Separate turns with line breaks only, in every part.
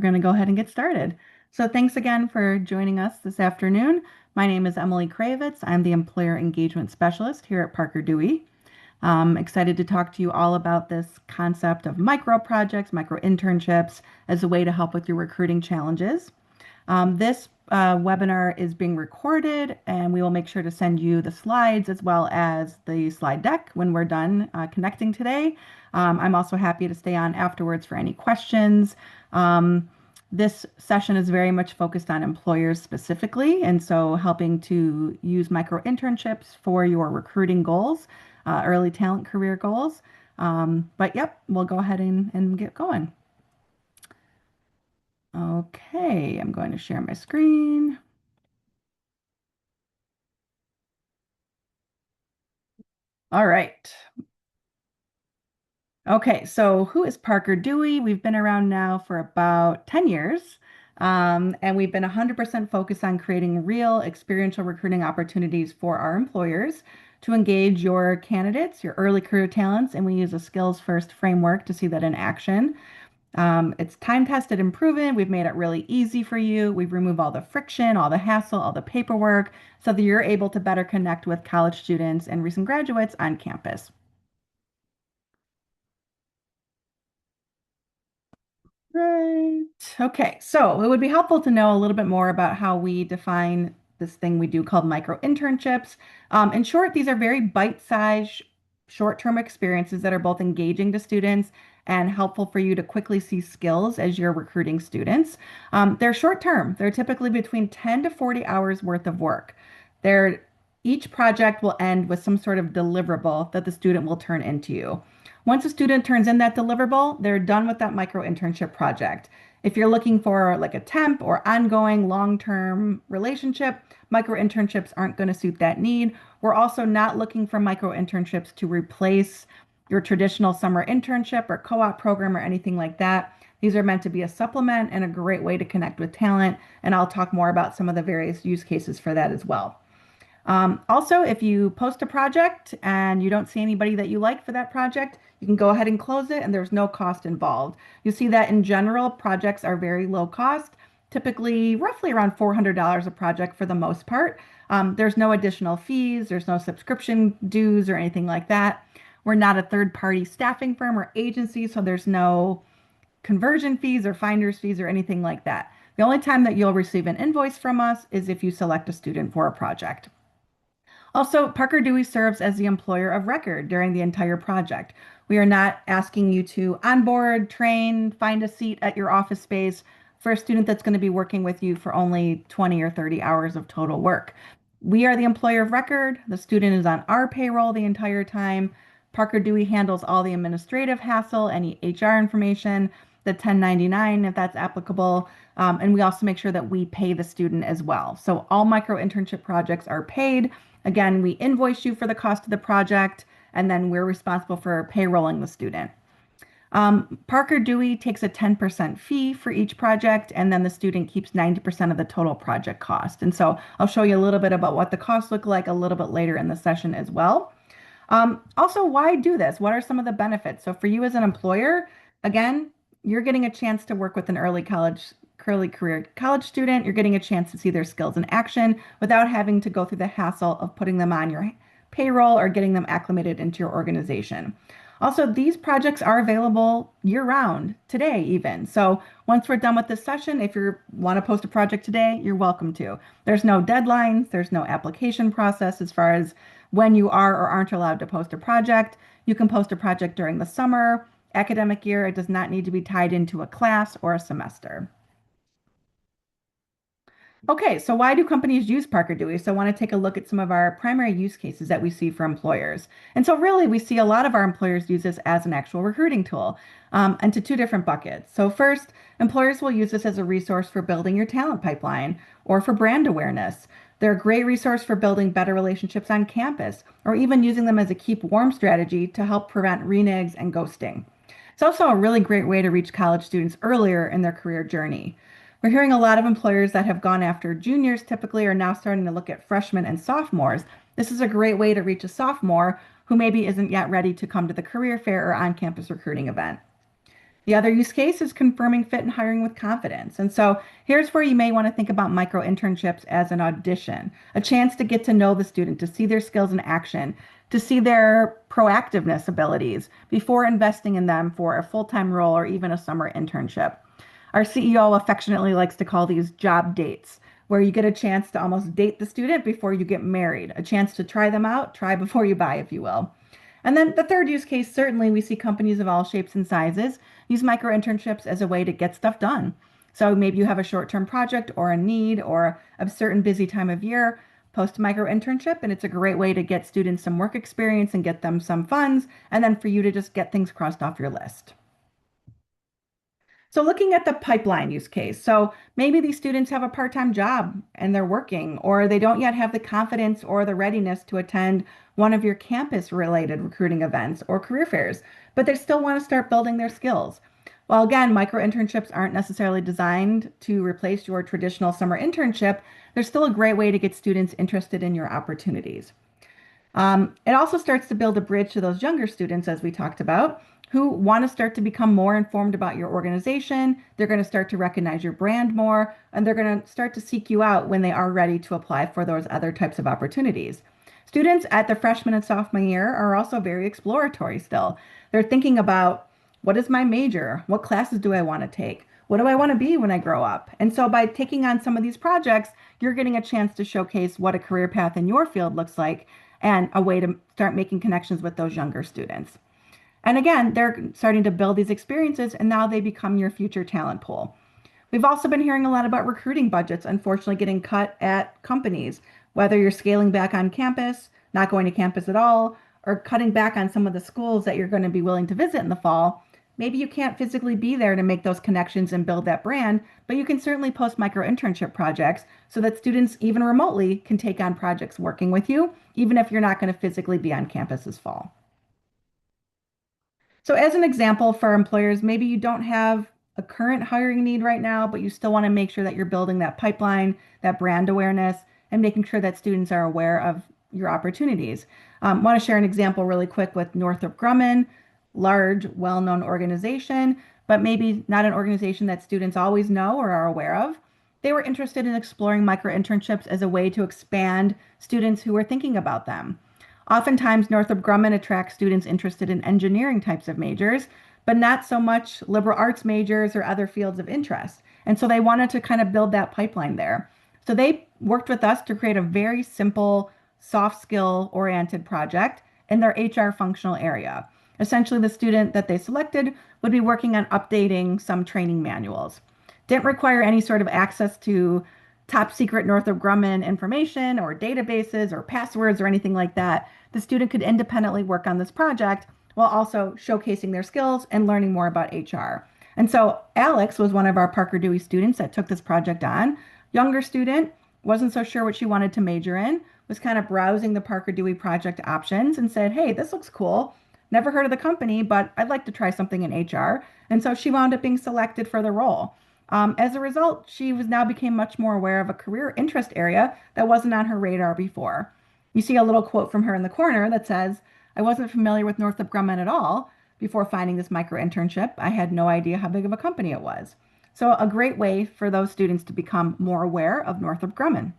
going to go ahead and get started. So thanks again for joining us this afternoon. My name is Emily Kravitz. I'm the Employer Engagement Specialist here at Parker Dewey. I'm excited to talk to you all about this concept of micro projects, micro internships as a way to help with your recruiting challenges. This webinar is being recorded, and we will make sure to send you the slides as well as the slide deck when we're done connecting today. I'm also happy to stay on afterwards for any questions. This session is very much focused on employers specifically, and so helping to use micro internships for your recruiting goals, early talent career goals. But yep, we'll go ahead and get going. Okay, I'm going to share my screen. All right. Okay, so who is Parker Dewey? We've been around now for about 10 years, and we've been 100% focused on creating real experiential recruiting opportunities for our employers to engage your candidates, your early career talents, and we use a skills first framework to see that in action. It's time tested and proven. We've made it really easy for you. We've removed all the friction, all the hassle, all the paperwork, so that you're able to better connect with college students and recent graduates on campus. Right. Okay, so it would be helpful to know a little bit more about how we define this thing we do called micro internships. In short, these are very bite-sized, short-term experiences that are both engaging to students and helpful for you to quickly see skills as you're recruiting students. They're short-term. They're typically between 10 to 40 hours worth of work. They're, each project will end with some sort of deliverable that the student will turn into you. Once a student turns in that deliverable, they're done with that micro internship project. If you're looking for like a temp or ongoing long-term relationship, micro internships aren't going to suit that need. We're also not looking for micro internships to replace your traditional summer internship or co-op program or anything like that. These are meant to be a supplement and a great way to connect with talent, and I'll talk more about some of the various use cases for that as well. Also, if you post a project and you don't see anybody that you like for that project, you can go ahead and close it and there's no cost involved. You see that in general, projects are very low cost, typically roughly around $400 a project for the most part. There's no additional fees, there's no subscription dues or anything like that. We're not a third-party staffing firm or agency, so there's no conversion fees or finder's fees or anything like that. The only time that you'll receive an invoice from us is if you select a student for a project. Also, Parker Dewey serves as the employer of record during the entire project. We are not asking you to onboard, train, find a seat at your office space for a student that's going to be working with you for only 20 or 30 hours of total work. We are the employer of record. The student is on our payroll the entire time. Parker Dewey handles all the administrative hassle, any HR information, the 1099 if that's applicable, and we also make sure that we pay the student as well. So all micro internship projects are paid. Again, we invoice you for the cost of the project, and then we're responsible for payrolling the student. Parker Dewey takes a 10% fee for each project, and then the student keeps 90% of the total project cost. And so I'll show you a little bit about what the costs look like a little bit later in the session as well. Also, why do this? What are some of the benefits? So for you as an employer, again, you're getting a chance to work with an early career college student. You're getting a chance to see their skills in action without having to go through the hassle of putting them on your payroll or getting them acclimated into your organization. Also, these projects are available year round, today even. So once we're done with this session, if you want to post a project today, you're welcome to. There's no deadlines, there's no application process as far as when you are or aren't allowed to post a project. You can post a project during the summer, academic year. It does not need to be tied into a class or a semester. Okay, so why do companies use Parker Dewey? So I want to take a look at some of our primary use cases that we see for employers. And so really we see a lot of our employers use this as an actual recruiting tool, into two different buckets. So first, employers will use this as a resource for building your talent pipeline or for brand awareness. They're a great resource for building better relationships on campus or even using them as a keep warm strategy to help prevent renegs and ghosting. It's also a really great way to reach college students earlier in their career journey. We're hearing a lot of employers that have gone after juniors typically are now starting to look at freshmen and sophomores. This is a great way to reach a sophomore who maybe isn't yet ready to come to the career fair or on-campus recruiting event. The other use case is confirming fit and hiring with confidence. And so here's where you may want to think about micro internships as an audition, a chance to get to know the student, to see their skills in action, to see their proactiveness abilities before investing in them for a full-time role or even a summer internship. Our CEO affectionately likes to call these job dates, where you get a chance to almost date the student before you get married, a chance to try them out, try before you buy, if you will. And then the third use case, certainly we see companies of all shapes and sizes use micro internships as a way to get stuff done. So maybe you have a short-term project or a need or a certain busy time of year, post a micro internship, and it's a great way to get students some work experience and get them some funds, and then for you to just get things crossed off your list. So looking at the pipeline use case, so maybe these students have a part-time job and they're working, or they don't yet have the confidence or the readiness to attend one of your campus-related recruiting events or career fairs, but they still want to start building their skills. Well, again, micro internships aren't necessarily designed to replace your traditional summer internship. They're still a great way to get students interested in your opportunities. It also starts to build a bridge to those younger students, as we talked about, who want to start to become more informed about your organization. They're going to start to recognize your brand more, and they're going to start to seek you out when they are ready to apply for those other types of opportunities. Students at the freshman and sophomore year are also very exploratory still. They're thinking about, what is my major? What classes do I want to take? What do I want to be when I grow up? And so by taking on some of these projects, you're getting a chance to showcase what a career path in your field looks like and a way to start making connections with those younger students. And again, they're starting to build these experiences and now they become your future talent pool. We've also been hearing a lot about recruiting budgets, unfortunately, getting cut at companies, whether you're scaling back on campus, not going to campus at all, or cutting back on some of the schools that you're going to be willing to visit in the fall. Maybe you can't physically be there to make those connections and build that brand, but you can certainly post micro internship projects so that students, even remotely, can take on projects working with you, even if you're not going to physically be on campus this fall. So, as an example for employers, maybe you don't have a current hiring need right now, but you still want to make sure that you're building that pipeline, that brand awareness, and making sure that students are aware of your opportunities. Want to share an example really quick with Northrop Grumman, large, well-known organization, but maybe not an organization that students always know or are aware of. They were interested in exploring micro internships as a way to expand students who were thinking about them. Oftentimes, Northrop Grumman attracts students interested in engineering types of majors, but not so much liberal arts majors or other fields of interest. And so they wanted to kind of build that pipeline there. So they worked with us to create a very simple, soft skill oriented project in their HR functional area. Essentially, the student that they selected would be working on updating some training manuals. Didn't require any sort of access to top secret Northrop Grumman information or databases or passwords or anything like that. The student could independently work on this project while also showcasing their skills and learning more about HR. And so Alex was one of our Parker Dewey students that took this project on. Younger student, wasn't so sure what she wanted to major in, was kind of browsing the Parker Dewey project options and said, hey, this looks cool. Never heard of the company, but I'd like to try something in HR. And so she wound up being selected for the role. As a result, she was now became much more aware of a career interest area that wasn't on her radar before. You see a little quote from her in the corner that says, I wasn't familiar with Northrop Grumman at all before finding this micro internship. I had no idea how big of a company it was. So a great way for those students to become more aware of Northrop Grumman.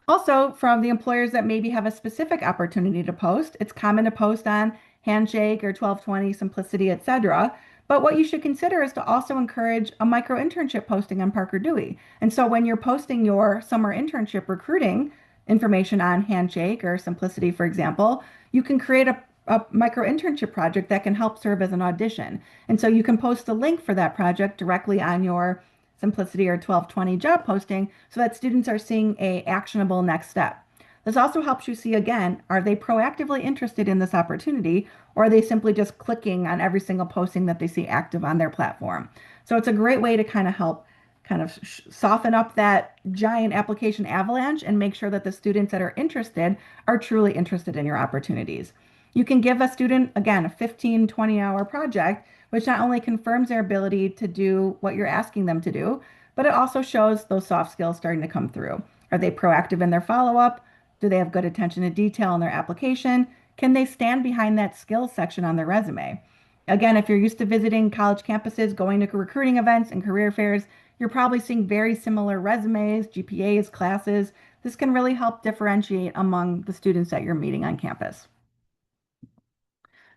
Also, from the employers that maybe have a specific opportunity to post, it's common to post on Handshake or 1220, Simplicity, etc. But what you should consider is to also encourage a micro internship posting on Parker Dewey. And so when you're posting your summer internship recruiting information on Handshake or Simplicity, for example, you can create a micro internship project that can help serve as an audition. And so you can post a link for that project directly on your Simplicity or 1220 job posting so that students are seeing a actionable next step. This also helps you see again, are they proactively interested in this opportunity or are they simply just clicking on every single posting that they see active on their platform? So it's a great way to kind of help kind of soften up that giant application avalanche and make sure that the students that are interested are truly interested in your opportunities. You can give a student, again, a 15, 20-hour project, which not only confirms their ability to do what you're asking them to do, but it also shows those soft skills starting to come through. Are they proactive in their follow-up? Do they have good attention to detail in their application? Can they stand behind that skills section on their resume? Again, if you're used to visiting college campuses, going to recruiting events and career fairs, you're probably seeing very similar resumes, GPAs, classes. This can really help differentiate among the students that you're meeting on campus.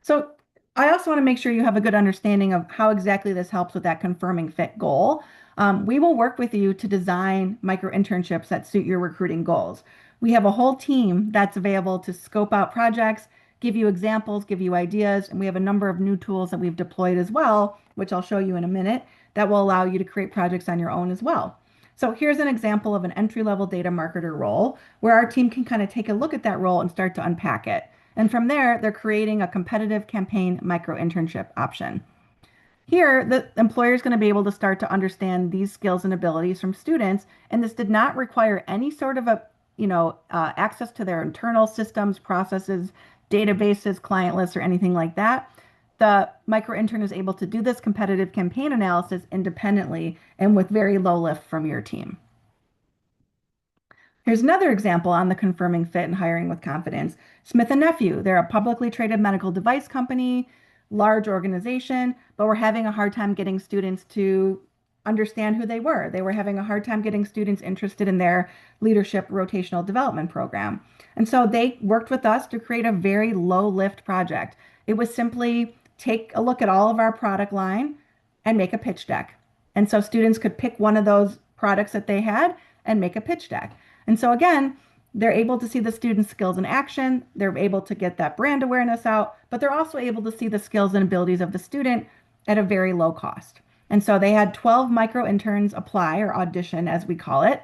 So I also want to make sure you have a good understanding of how exactly this helps with that confirming fit goal. We will work with you to design micro internships that suit your recruiting goals. We have a whole team that's available to scope out projects, give you examples, give you ideas, and we have a number of new tools that we've deployed as well, which I'll show you in a minute, that will allow you to create projects on your own as well. So here's an example of an entry-level data marketer role where our team can kind of take a look at that role and start to unpack it. And from there, they're creating a competitive campaign micro internship option. Here, the employer is going to be able to start to understand these skills and abilities from students, and this did not require any sort of access to their internal systems, processes, databases, client lists, or anything like that. The micro intern is able to do this competitive campaign analysis independently and with very low lift from your team. Here's another example on the confirming fit and hiring with confidence. Smith& Nephew, they're a publicly traded medical device company, large organization, but we're having a hard time getting students to understand who they were. They were having a hard time getting students interested in their leadership rotational development program. And so they worked with us to create a very low lift project. It was simply take a look at all of our product line and make a pitch deck. And so students could pick one of those products that they had and make a pitch deck. And so again, they're able to see the student skills in action. They're able to get that brand awareness out, but they're also able to see the skills and abilities of the student at a very low cost. And so they had 12 micro interns apply or audition, as we call it.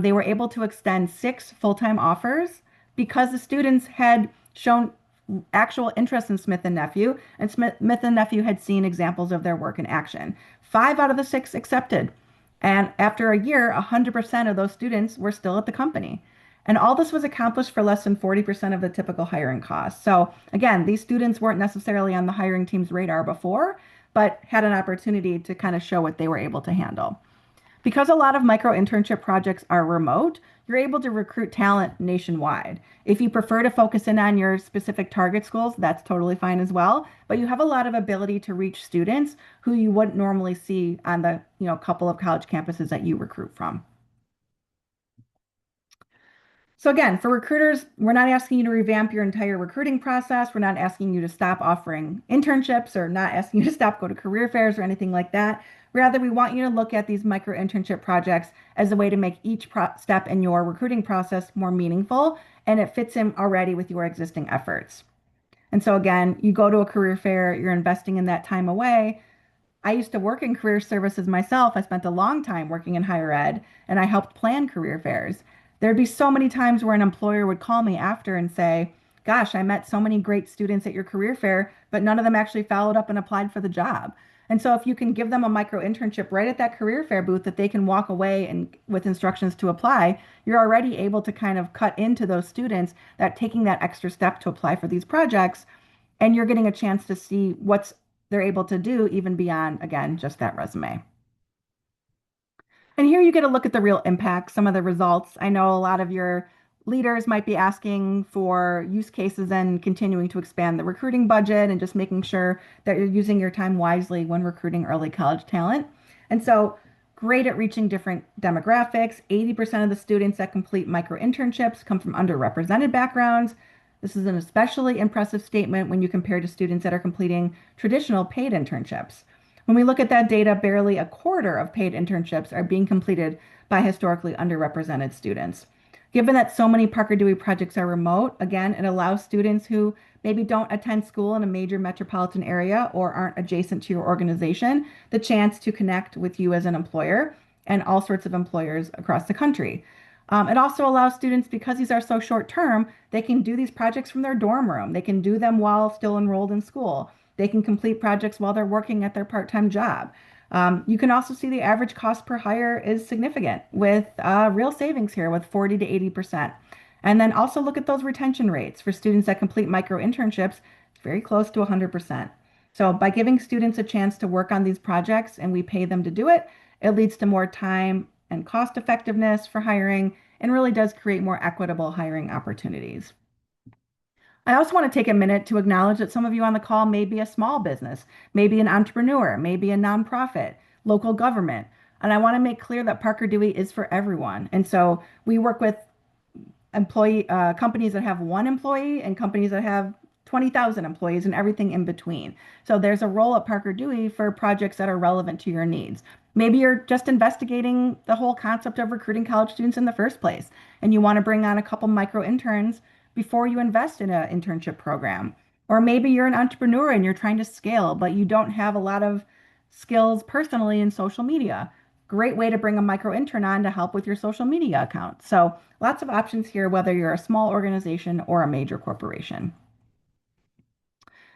They were able to extend 6 full-time offers because the students had shown actual interest in Smith& Nephew, and Smith& Nephew had seen examples of their work in action. 5 out of the 6 accepted. And after a year, 100% of those students were still at the company. And all this was accomplished for less than 40% of the typical hiring costs. So again, these students weren't necessarily on the hiring team's radar before, but had an opportunity to kind of show what they were able to handle. Because a lot of micro internship projects are remote, you're able to recruit talent nationwide. If you prefer to focus in on your specific target schools, that's totally fine as well. But you have a lot of ability to reach students who you wouldn't normally see on the, couple of college campuses that you recruit from. So again, for recruiters, we're not asking you to revamp your entire recruiting process. We're not asking you to stop offering internships or not asking you to stop go to career fairs or anything like that. Rather, we want you to look at these micro internship projects as a way to make each step in your recruiting process more meaningful, and it fits in already with your existing efforts. And so again, you go to a career fair, you're investing in that time away. I used to work in career services myself. I spent a long time working in higher ed, and I helped plan career fairs. There'd be so many times where an employer would call me after and say, "Gosh, I met so many great students at your career fair, but none of them actually followed up and applied for the job." And so if you can give them a micro internship right at that career fair booth that they can walk away and with instructions to apply, you're already able to kind of cut into those students that taking that extra step to apply for these projects, and you're getting a chance to see what's they're able to do even beyond, again, just that resume. And here you get a look at the real impact, some of the results. I know a lot of your leaders might be asking for use cases and continuing to expand the recruiting budget and just making sure that you're using your time wisely when recruiting early college talent. And so, great at reaching different demographics. 80% of the students that complete micro internships come from underrepresented backgrounds. This is an especially impressive statement when you compare to students that are completing traditional paid internships. When we look at that data, barely a quarter of paid internships are being completed by historically underrepresented students. Given that so many Parker Dewey projects are remote, again, it allows students who maybe don't attend school in a major metropolitan area or aren't adjacent to your organization the chance to connect with you as an employer and all sorts of employers across the country. It also allows students, because these are so short term, they can do these projects from their dorm room. They can do them while still enrolled in school. They can complete projects while they're working at their part-time job. You can also see the average cost per hire is significant with real savings here with 40 to 80%. And then also look at those retention rates for students that complete micro internships, very close to 100%. So by giving students a chance to work on these projects and we pay them to do it, it leads to more time and cost effectiveness for hiring and really does create more equitable hiring opportunities. I also want to take a minute to acknowledge that some of you on the call may be a small business, maybe an entrepreneur, maybe a nonprofit, local government. And I want to make clear that Parker Dewey is for everyone. And so we work with employee companies that have one employee and companies that have 20,000 employees and everything in between. So there's a role at Parker Dewey for projects that are relevant to your needs. Maybe you're just investigating the whole concept of recruiting college students in the first place, and you want to bring on a couple micro interns before you invest in an internship program. Or maybe you're an entrepreneur and you're trying to scale, but you don't have a lot of skills personally in social media. Great way to bring a micro intern on to help with your social media account. So lots of options here, whether you're a small organization or a major corporation.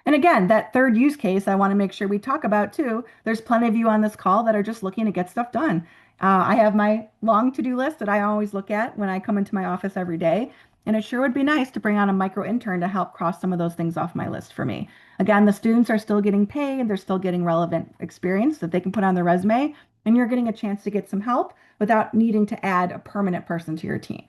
And again, that third use case I want to make sure we talk about too. There's plenty of you on this call that are just looking to get stuff done. I have my long to-do list that I always look at when I come into my office every day. And it sure would be nice to bring on a micro intern to help cross some of those things off my list for me. Again, the students are still getting paid, they're still getting relevant experience that they can put on their resume, and you're getting a chance to get some help without needing to add a permanent person to your team.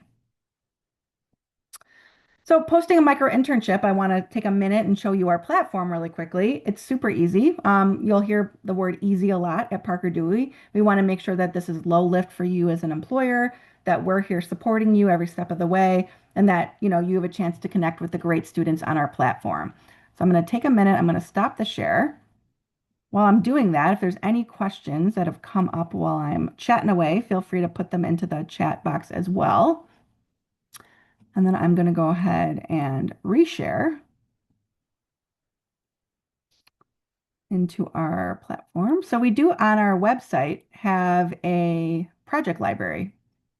So posting a micro internship, I want to take a minute and show you our platform really quickly. It's super easy. You'll hear the word easy a lot at Parker Dewey. We want to make sure that this is low lift for you as an employer, that we're here supporting you every step of the way, and that you have a chance to connect with the great students on our platform. So I'm going to take a minute. I'm going to stop the share. While I'm doing that, if there's any questions that have come up while I'm chatting away, feel free to put them into the chat box as well. And then I'm going to go ahead and reshare into our platform. So we do on our website have a project library.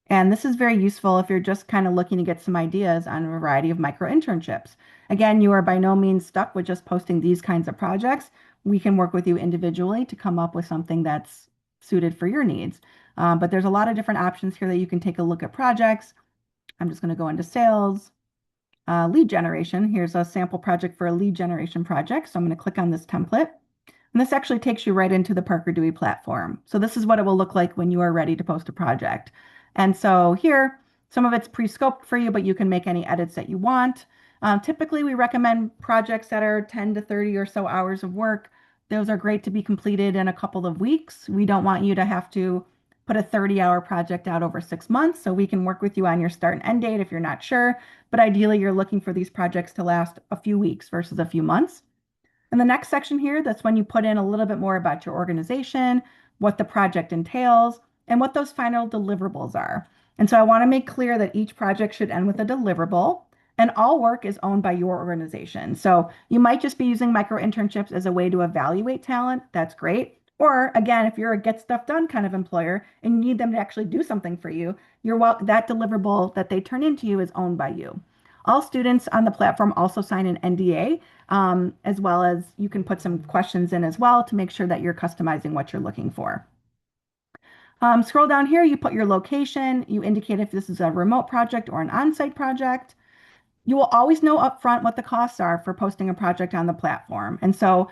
And this is very useful if you're just kind of looking to get some ideas on a variety of micro internships. Again, you are by no means stuck with just posting these kinds of projects. We can work with you individually to come up with something that's suited for your needs. But there's a lot of different options here that you can take a look at projects. I'm just going to go into sales. Lead generation. Here's a sample project for a lead generation project. So I'm going to click on this template. And this actually takes you right into the Parker Dewey platform. So this is what it will look like when you are ready to post a project. And so here, some of it's pre-scoped for you, but you can make any edits that you want. Typically, we recommend projects that are 10 to 30 or so hours of work. Those are great to be completed in a couple of weeks. We don't want you to have to put a 30-hour project out over 6 months, so we can work with you on your start and end date if you're not sure. But ideally, you're looking for these projects to last a few weeks versus a few months. And the next section here, that's when you put in a little bit more about your organization, what the project entails, and what those final deliverables are. And so I want to make clear that each project should end with a deliverable, and all work is owned by your organization. So you might just be using micro internships as a way to evaluate talent. That's great. Or again, if you're a get stuff done kind of employer and you need them to actually do something for you, that deliverable that they turn into you is owned by you. All students on the platform also sign an NDA, as well as you can put some questions in as well to make sure that you're customizing what you're looking for. Scroll down here, you put your location, you indicate if this is a remote project or an on-site project. You will always know upfront what the costs are for posting a project on the platform. And so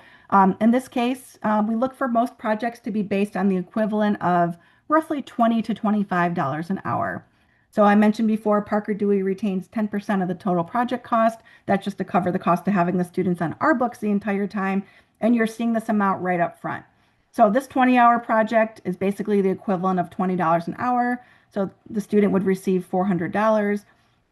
in this case, we look for most projects to be based on the equivalent of roughly $20 to $25 an hour. So I mentioned before, Parker Dewey retains 10% of the total project cost. That's just to cover the cost of having the students on our books the entire time. And you're seeing this amount right up front. So this 20-hour project is basically the equivalent of $20 an hour. So the student would receive $400.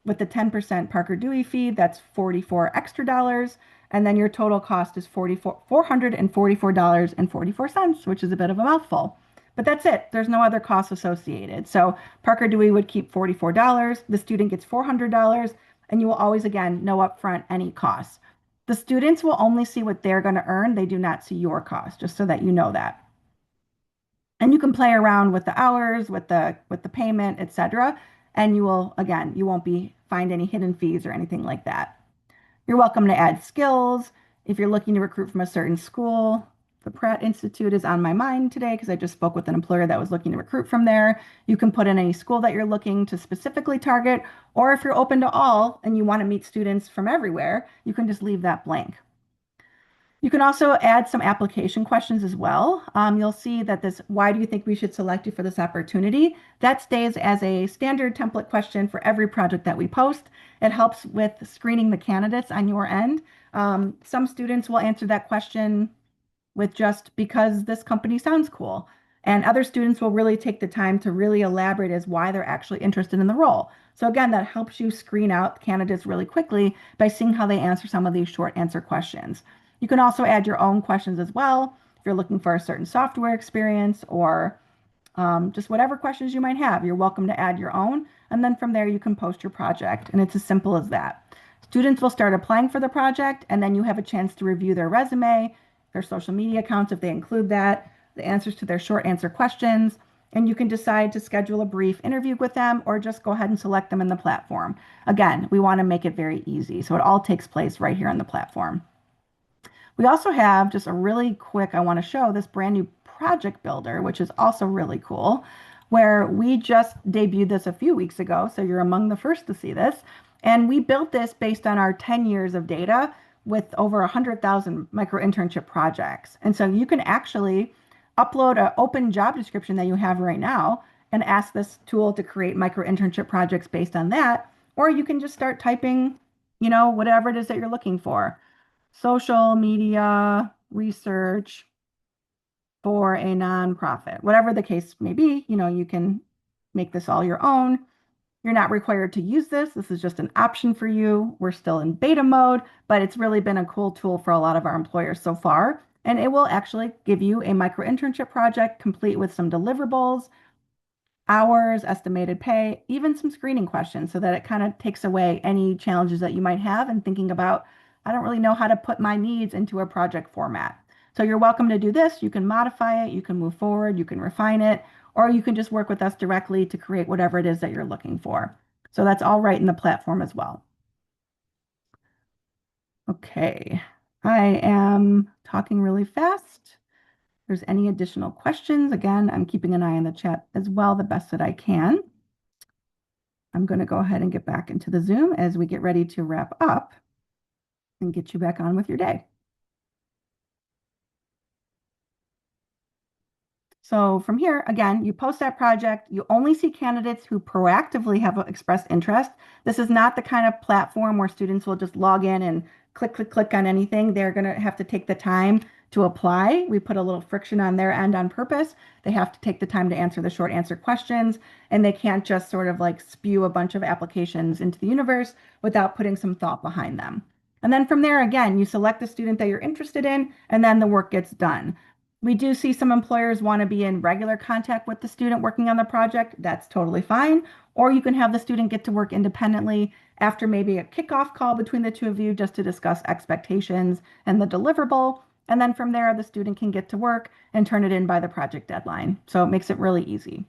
With the 10% Parker Dewey fee, that's 44 extra dollars. And then your total cost is $444.44, which is a bit of a mouthful. But that's it. There's no other costs associated. So Parker Dewey would keep $44. The student gets $400, and you will always, again, know upfront any costs. The students will only see what they're going to earn. They do not see your cost, just so that you know that. And you can play around with the hours, with the payment, etc. And you will, again, you won't find any hidden fees or anything like that. You're welcome to add skills. If you're looking to recruit from a certain school, the Pratt Institute is on my mind today because I just spoke with an employer that was looking to recruit from there. You can put in any school that you're looking to specifically target, or if you're open to all and you want to meet students from everywhere, you can just leave that blank. You can also add some application questions as well. You'll see that this, why do you think we should select you for this opportunity? That stays as a standard template question for every project that we post. It helps with screening the candidates on your end. Some students will answer that question with just because this company sounds cool. And other students will really take the time to really elaborate as why they're actually interested in the role. So again, that helps you screen out candidates really quickly by seeing how they answer some of these short answer questions. You can also add your own questions as well if you're looking for a certain software experience or just whatever questions you might have. You're welcome to add your own. And then from there, you can post your project. And it's as simple as that. Students will start applying for the project, and then you have a chance to review their resume, their social media accounts, if they include that, the answers to their short answer questions. And you can decide to schedule a brief interview with them or just go ahead and select them in the platform. Again, we want to make it very easy. So it all takes place right here on the platform. We also have just a really quick, I want to show this brand new project builder, which is also really cool, where we just debuted this a few weeks ago. So you're among the first to see this. And we built this based on our 10 years of data with over 100,000 micro internship projects. And so you can actually upload an open job description that you have right now and ask this tool to create micro internship projects based on that. Or you can just start typing, whatever it is that you're looking for. Social media research for a nonprofit. Whatever the case may be, you can make this all your own. You're not required to use this. This is just an option for you. We're still in beta mode, but it's really been a cool tool for a lot of our employers so far. And it will actually give you a micro internship project complete with some deliverables, hours, estimated pay, even some screening questions so that it kind of takes away any challenges that you might have in thinking about, I don't really know how to put my needs into a project format. So you're welcome to do this. You can modify it, you can move forward, you can refine it, or you can just work with us directly to create whatever it is that you're looking for. So that's all right in the platform as well. Okay, I am talking really fast. If there's any additional questions, again, I'm keeping an eye on the chat as well, the best that I can. I'm going to go ahead and get back into the Zoom as we get ready to wrap up and get you back on with your day. So from here, again, you post that project. You only see candidates who proactively have expressed interest. This is not the kind of platform where students will just log in and click, click, click on anything. They're going to have to take the time to apply. We put a little friction on their end on purpose. They have to take the time to answer the short answer questions, and they can't just sort of like spew a bunch of applications into the universe without putting some thought behind them. And then from there, again, you select the student that you're interested in, and then the work gets done. We do see some employers want to be in regular contact with the student working on the project. That's totally fine. Or you can have the student get to work independently after maybe a kickoff call between the two of you just to discuss expectations and the deliverable. And then from there, the student can get to work and turn it in by the project deadline. So it makes it really easy.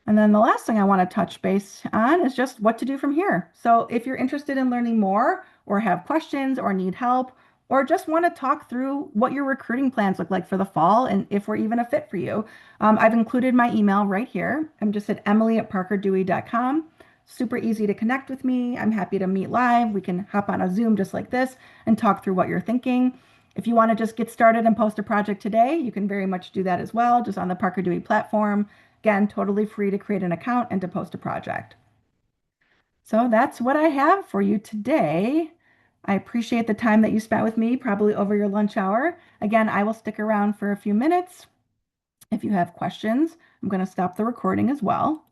And then the last thing I want to touch base on is just what to do from here. So if you're interested in learning more or have questions or need help, or just want to talk through what your recruiting plans look like for the fall and if we're even a fit for you, I've included my email right here. I'm just at emily@parkerdewey.com. Super easy to connect with me. I'm happy to meet live. We can hop on a Zoom just like this and talk through what you're thinking. If you want to just get started and post a project today, you can very much do that as well, just on the Parker Dewey platform. Again, totally free to create an account and to post a project. So that's what I have for you today. I appreciate the time that you spent with me, probably over your lunch hour. Again, I will stick around for a few minutes. If you have questions, I'm going to stop the recording as well.